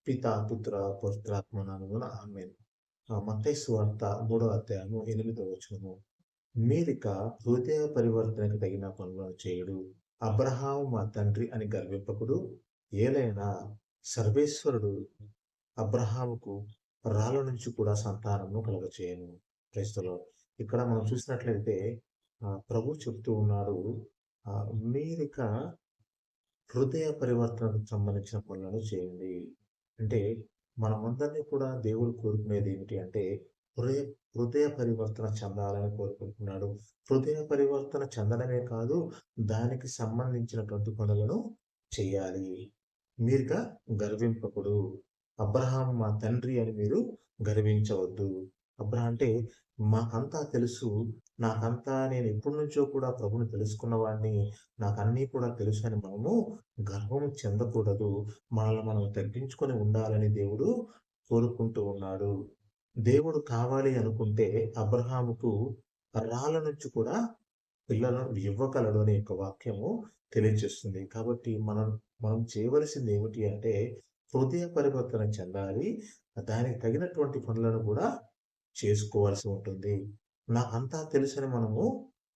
పితా, పుత్ర, పవిత్రాత్మ నామమున ఆమేన్. మత్తయి సువార్త 3వ అధ్యాయము 8వ వచనము. మీరిక హృదయ పరివర్తనకు తగిన పనులను చేయుడు. అబ్రహాము మా తండ్రి అని గర్వింపకుడు. ఏలైనా సర్వేశ్వరుడు అబ్రహాముకు రాళ్ళ నుంచి కూడా సంతానమును కలుగచేయను. Praise the lord. ఇక్కడ మనం చూసినట్లయితే ప్రభువు చెప్తూ ఉన్నాడు. మీరిక హృదయ పరివర్తనకు సంబంధించిన పనులను చేయండి. అంటే మనమందరినీ కూడా దేవుడు కోరుకునేది ఏమిటి అంటే హృదయ హృదయ పరివర్తన చెందాలని కోరుకుంటున్నాడు. హృదయ పరివర్తన చెందడమే కాదు, దానికి సంబంధించినటువంటి పనులను చేయాలి. మీరుగా గర్వింపకుడు. అబ్రహాము మా తండ్రి అని మీరు గర్వించవద్దు. అంటే మాకంతా తెలుసు. నాకంతా నేను ఎప్పటినుంచో కూడా ప్రభువుని తెలుసుకున్నవాడిని. నాకన్నీ కూడా తెలుసు అని మనము గర్వం చెందకూడదు. మనల్ని మనం తగ్గించుకొని ఉండాలని దేవుడు కోరుకుంటూ ఉన్నాడు. దేవుడు కావాలి అనుకుంటే అబ్రహాముకు రాళ్ళ నుంచి కూడా పిల్లలను ఇవ్వగలడు అనే యొక్క వాక్యము తెలియజేస్తుంది. కాబట్టి మనం చేయవలసింది ఏమిటి అంటే హృదయ పరివర్తన చెందాలి. దానికి తగినటువంటి పనులను కూడా చేసుకోవాల్సి ఉంటుంది. నాకంతా తెలుసని మనము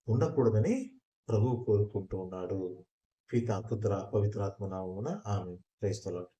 ఉండకూడదని ప్రభువు కోరుకుంటూ ఉన్నాడు. పితా, పుత్ర, పవిత్రాత్మ నామమున ఆమేన్. Praise the lord.